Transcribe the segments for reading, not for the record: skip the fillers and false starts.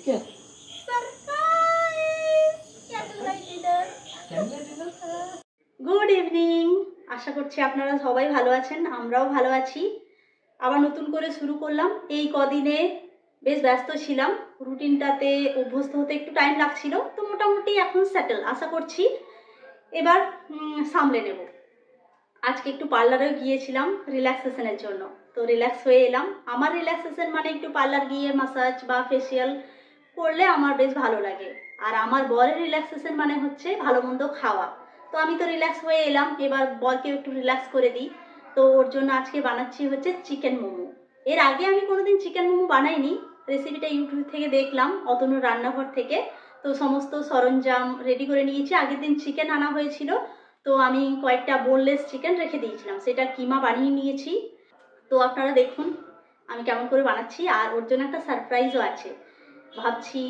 क्या good evening. আশা করছি আপনারা সবাই ভালো আছেন, আমরাও ভালো আছি। আবার নতুন করে শুরু করলাম। এই কদিনে বেশ ব্যস্ত ছিলাম, রুটিনটাতে অভ্যস্ত হতে একটু টাইম লাগছিল, তো মোটামুটি এখন সেটেল আশা করছি। এবার সামলে নেব। আজকে একটু পার্লারেও গিয়েছিলাম রিল্যাক্সেশনের জন্য, তো রিল্যাক্স হয়ে এলাম। আমার রিল্যাক্সেশন মানে একটু পার্লার গিয়ে মাসাজ বা ফেসিয়াল করলে আমার বেশ ভালো লাগে। আর আমার বরের রিল্যাক্সেশন মানে হচ্ছে ভালো মন্দ খাওয়া। তো আমি তো রিল্যাক্স হয়ে এলাম, এবার বরকেও একটু রিল্যাক্স করে দিই। তো ওর জন্য আজকে বানাচ্ছি হচ্ছে চিকেন মোমো। এর আগে আমি কোনোদিন চিকেন মোমো বানাইনি, রেসিপিটা ইউটিউব থেকে দেখলাম, অতনুর রান্নাঘর থেকে। তো সমস্ত সরঞ্জাম রেডি করে নিয়েছি। আগের দিন চিকেন আনা হয়েছিল, তো আমি কয়েকটা বোনলেস চিকেন রেখে দিয়েছিলাম, সেটা কিমা বানিয়ে নিয়েছি। তো আপনারা দেখুন আমি কেমন করে বানাচ্ছি। আর ওর জন্য একটা সারপ্রাইজও আছে। ভাবছি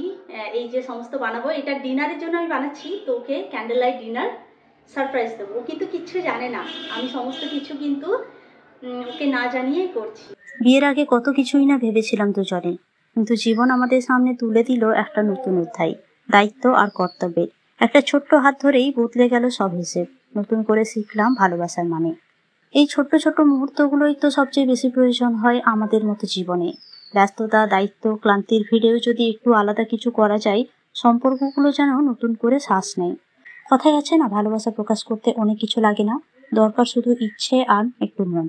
এই যে সমস্ত বানাবো, এটা ডিনারের জন্য আমি বানাচ্ছি, তো ওকে ক্যান্ডেল লাইট ডিনার সারপ্রাইজ দেবো। ও কিন্তু কিচ্ছু জানে না, আমি সমস্ত কিছু কিন্তু ওকে না জানিয়েই করছি। বিয়ের আগে কত কিছুই না ভেবেছিলাম দুজনে, কিন্তু জীবন আমাদের সামনে তুলে দিল একটা নতুন অধ্যায়, দায়িত্ব আর কর্তব্যের। একটা ছোট্ট হাত ধরেই বদলে গেল সব হিসেব। নতুন করে শিখলাম ভালোবাসার মানে। এই ছোট্ট ছোট্ট মুহূর্তগুলোই তো সবচেয়ে বেশি প্রয়োজন হয় আমাদের মতো জীবনে। ব্যস্ততা, দায়িত্ব, ক্লান্তির ভিড়েও যদি একটু আলাদা কিছু করা যায়, সম্পর্কগুলো যেন নতুন করে শ্বাস নেয়। কথায় আছে না, ভালোবাসা প্রকাশ করতে অনেক কিছু লাগে না, দরকার শুধু ইচ্ছে আর একটু মন।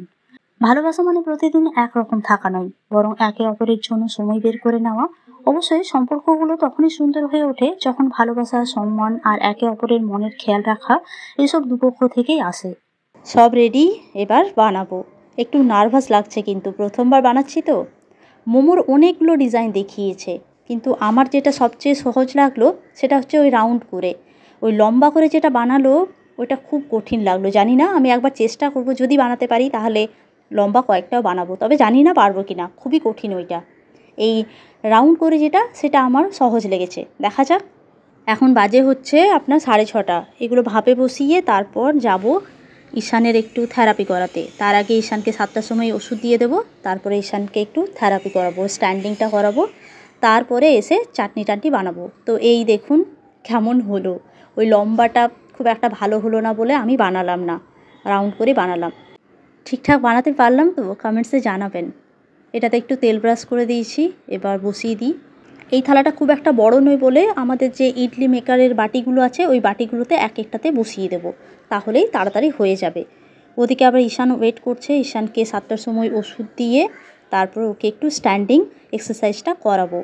ভালোবাসা মানে প্রতিদিন একরকম থাকা নয়, বরং একে অপরের জন্য সময় বের করে নেওয়া। অবশ্যই সম্পর্কগুলো তখনই সুন্দর হয়ে ওঠে যখন ভালোবাসা, সম্মান আর একে অপরের মনের খেয়াল রাখা এসব দুপক্ষ থেকেই আসে। সব রেডি, এবার বানাবো। একটু নার্ভাস লাগছে, কিন্তু প্রথমবার বানাচ্ছি তো। মোমোর অনেকগুলো ডিজাইন দেখিয়েছে, কিন্তু আমার যেটা সবচেয়ে সহজ লাগলো সেটা হচ্ছে ওই রাউন্ড করে, ওই লম্বা করে যেটা বানালো ওইটা খুব কঠিন লাগলো। জানি না, আমি একবার চেষ্টা করব, যদি বানাতে পারি তাহলে লম্বা কয়েকটাও বানাবো, তবে জানি না পারবো কি না, খুবই কঠিন ওইটা। এই রাউন্ড করে যেটা, সেটা আমার সহজ লেগেছে, দেখা যাক। এখন বাজে হচ্ছে আপনার 6:30। এগুলো ভাপে বসিয়ে তারপর যাব ঈশানের একটু থেরাপি করাতে। তার আগে ঈশানকে 7টার সময় ওষুধ দিয়ে দেবো, তারপরে ঈশানকে একটু থেরাপি করাবো, স্ট্যান্ডিংটা করাবো, তারপরে এসে চাটনি টাটনি বানাবো। তো এই দেখুন কেমন হলো। ওই লম্বাটা খুব একটা ভালো হলো না বলে আমি বানালাম না, রাউন্ড করে বানালাম। ঠিকঠাক বানাতে পারলাম তো? কমেন্টসে জানাবেন। এটাতে একটু তেল ব্রাশ করে দিয়েছি, এবার বসিয়ে দিই। এই থালাটা খুব একটা বড় নয় বলে আমাদের যে ইডলি মেকারের বাটিগুলো আছে, ওই বাটিগুলোতে এক একটাতে বসিয়ে দেবো, তাহলেই তাড়াতাড়ি হয়ে যাবে। ওদিকে আবার ঈশান ওয়েট করছে। ঈশানকে 7টার সময় ওষুধ দিয়ে তারপর ওকে একটু স্ট্যান্ডিং এক্সারসাইজটা করাবো।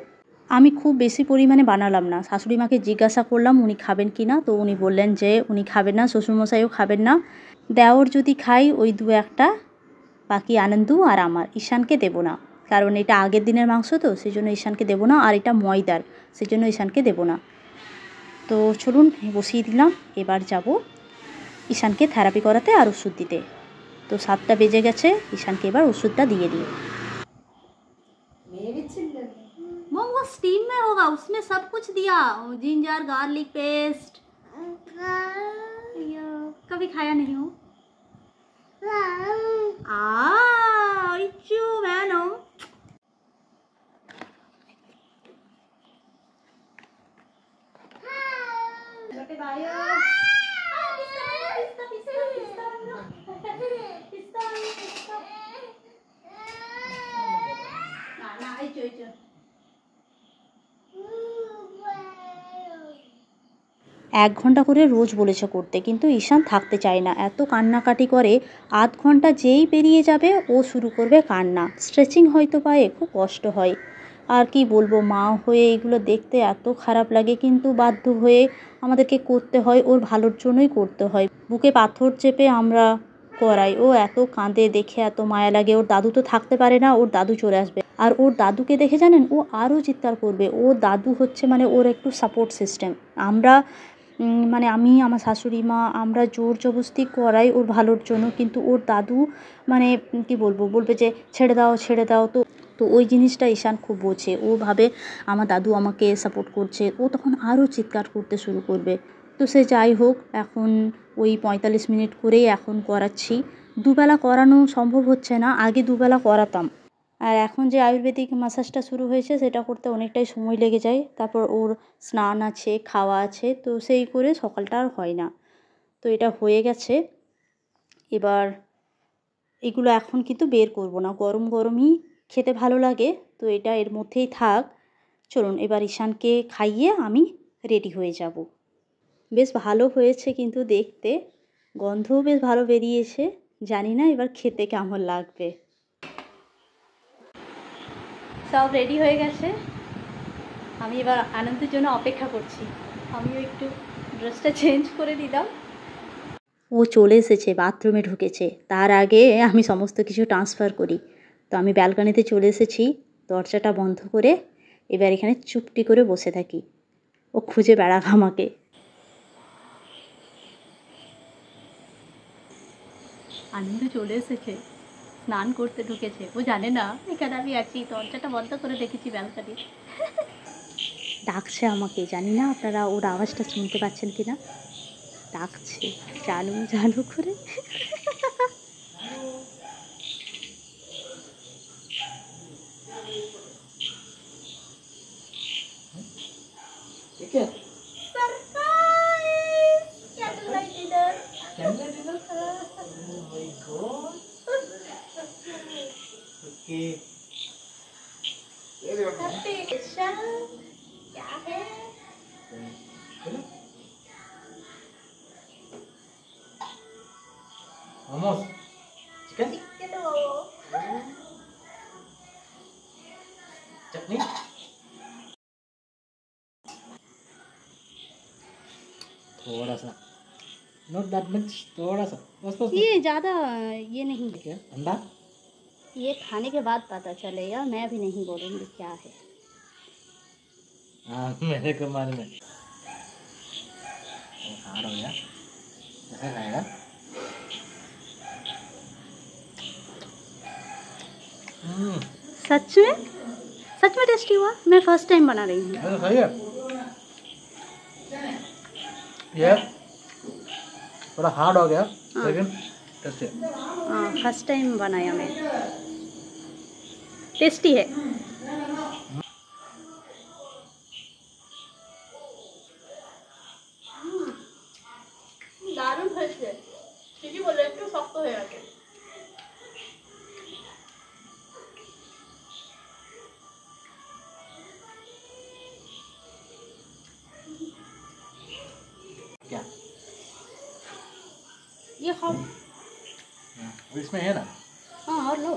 আমি খুব বেশি পরিমাণে বানালাম না। শাশুড়ি মাকে জিজ্ঞাসা করলাম উনি খাবেন কি না, তো উনি বললেন যে উনি খাবেন না, শ্বশুরমশাইও খাবেন না। দেওর যদি খাই ওই 2-1টা, বাকি আনন্দু আর আমার, ঈশানকে দেবো না, কারণ এটা আগের দিনের মাংস, তো সেই জন্য ঈশানকে দেবো না। আর এটা ময়দার, সেই জন্য ঈশানকে দেবো না। তো চলুন বসিয়ে দিলাম, এবার যাব ঈশানকে থেরাপি করাতে আর ওষুধ দিতে। তো 7টা বেজে গেছে, ঈশানকে এবার ওষুধটা দিয়ে দিই। मोमो स्टीम में होगा, उसमें सब कुछ दिया, जिंजर गार्लिक पेस्ट। कभी खाया नहीं हूँ। मैनम एक घंटा করে রোজ বলেছে করতে, কিন্তু ঈশান থাকতে চায় না, এত কান্নাকাটি করে। আধ ঘন্টা যেই পেরিয়ে যাবে ও শুরু করবে কান্না। স্ট্রেচিং হয়তো পায়ে খুব কষ্ট হয়। আর কি বলবো, মা হয়ে এগুলো দেখতে এত খারাপ লাগে, কিন্তু বাধ্য হয়ে আমাদেরকে করতে হয়, ওর ভালোর জন্যই করতে হয়। বুকে পাথর চেপে আমরা করাই। ও এত কাঁদে, দেখে এত মায়া লাগে। ওর দাদু তো থাকতে পারে না, ওর দাদু চলে আসবে, আর ওর দাদুকে দেখে জানেন ও আরও চিৎকার করবে। ওর দাদু হচ্ছে মানে ওর একটু সাপোর্ট সিস্টেম। আমরা মানে আমি, আমার শাশুড়ি মা, আমরা জোর জবরদস্তি করাই ওর ভালোর জন্য, কিন্তু ওর দাদু মানে কি বলবো, বলবে যে ছেড়ে দাও ছেড়ে দাও। তো তো ওই জিনিসটা ঈশান খুব বোঝে। ও ভাবে আমার দাদু আমাকে সাপোর্ট করছে, ও তখন আরও চিৎকার করতে শুরু করবে। তো সে যাই হোক, এখন ওই 45 মিনিট করেই এখন করাচ্ছি। দুবেলা করানো সম্ভব হচ্ছে না, আগে দুবেলা করাতাম। আর এখন যে আয়ুর্বেদিক ম্যাসাজটা শুরু হয়েছে সেটা করতে অনেকটাই সময় লেগে যায়, তারপর ওর স্নান আছে, খাওয়া আছে, তো সেই করে সকালটা আর হয় না। তো এটা হয়ে গেছে, এবার এগুলো এখন কিন্তু বের করব না, গরম গরমই খেতে ভালো লাগে, তো এটা এর মধ্যেই থাক। চলুন এবার ঈশানকে খাইয়ে আমি রেডি হয়ে যাব। বেশ ভালো হয়েছে কিন্তু দেখতে, গন্ধও বেশ ভালো বেরিয়েছে, জানি না এবার খেতে কেমন লাগবে। সব রেডি হয়ে গেছে, আমি এবার আনন্দের জন্য অপেক্ষা করছি। আমিও একটু ড্রেসটা চেঞ্জ করে দিলাম। ও চলে এসেছে, বাথরুমে ঢুকেছে, তার আগে আমি সমস্ত কিছু ট্রান্সফার করি। তো আমি ব্যালকনিতে চলে এসেছি, দরজাটা বন্ধ করে এবার এখানে চুপটি করে বসে থাকি, ও খুঁজে বেড়াক আমাকে। আনন্দ চলে এসেছে, স্নান করতে ঢুকেছে, ও জানে না এখানে আমি আছি, দরজাটা বন্ধ করে রেখেছি ব্যালকনি। ডাকছে আমাকে, জানি না আপনারা ওর আওয়াজটা শুনতে পাচ্ছেন কিনা, ডাকছে জানু জানু করে। ठीक है surprise candle light dinner. Camera dinner oh my God okay special क्या है? मोमोज चिकन चिकन चटनी थोड़ा सा नॉट दैट मच थोड़ा सा बस बस ये ज़्यादा ये नहीं है, ठीक है अंडा ये खाने के बाद पता चलेगा, मैं भी नहीं बोलूँगी क्या है। हाँ मेरे को मालूम है हार्ड हो गया कैसे खाएगा सच में टेस्टी हुआ, मैं फर्स्ट टाइम बना रही हूँ। तो सही है ये थोड़ा हार्ड हो गया हाँ। लेकिन टेस्टी है हाँ फर्स्ट टाइम बनाया मैं, टेस्टी है। দারুণ হয়েছে, ঠিকই বলে, একটু শক্ত হয়ে গেছে। क्या ये खाओ। और इसमें है ना हाँ और लो।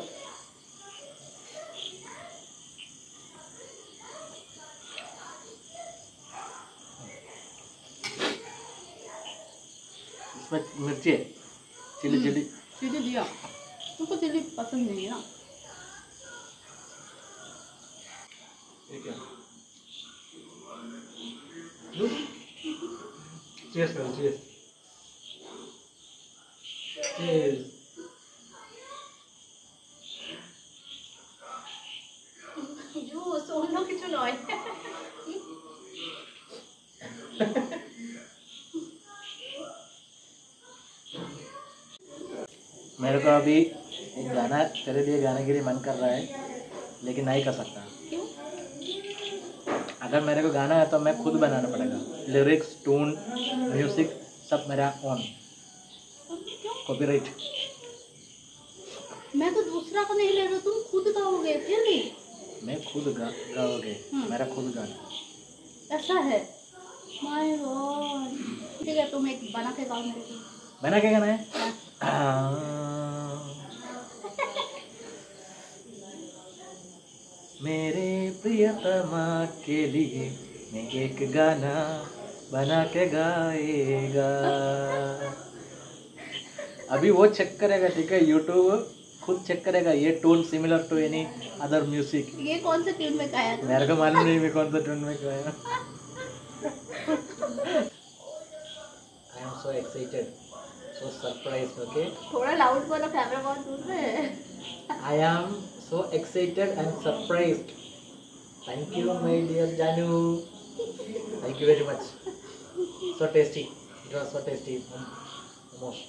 इसमें मिर्ची है चिली चिली चिली दिया, तुमको चिली पसंद नहीं है ना। ठीक है चीयर्स करो चीयर्स चीयर्स জুস অন্য কিছু নয়। मेरे को अभी एक गाना तेरे लिए गाने के लिए मन कर रहा है लेकिन नहीं कर सकता क्यों? अगर मेरे को गाना है तो मैं खुद बनाना पड़ेगा लिरिक्स टून म्यूजिक सब मेरा ऑन कॉपीराइट मैं तो दूसरा को नहीं ले रहा, तुम खुद गाओगे फिर भी। मैं खुद गाओगे मेरा खुद गाना ऐसा है, माय गॉड। ठीक है तुम एक बना के गाओ मेरे को। बना के गाना है मेरे प्रियतमा के लिए मैं एक गाना बना के गाएगा अभी वो चेक करेगा ठीक है यूट्यूब खुद चेक करेगा ये tone similar to any other music ये कौन से ट्यून में गाया था? मेरे को मालूम नहीं मैं कौन सा टोन में गाया I am so excited so surprised okay थोड़ा लाउड बोलो, कैमरा बहुत दूर में है। I am so excited and surprised. Thank you, my dear Janu. Thank you very much. So tasty. It was so tasty. Almost.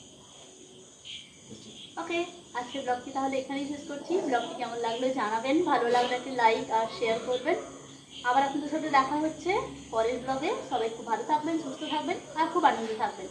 Tasty. Okay, আজকের ব্লগটি তাহলে এখানেই শেষ করছি। ব্লগটি কেমন লাগলো জানাবেন, ভালো লাগলে একটি লাইক আর শেয়ার করবেন। আবার আপনাদের সাথে দেখা হচ্ছে পরের ব্লগে। সবাই খুব ভালো থাকবেন, সুস্থ থাকবেন আর খুব আনন্দে থাকবেন।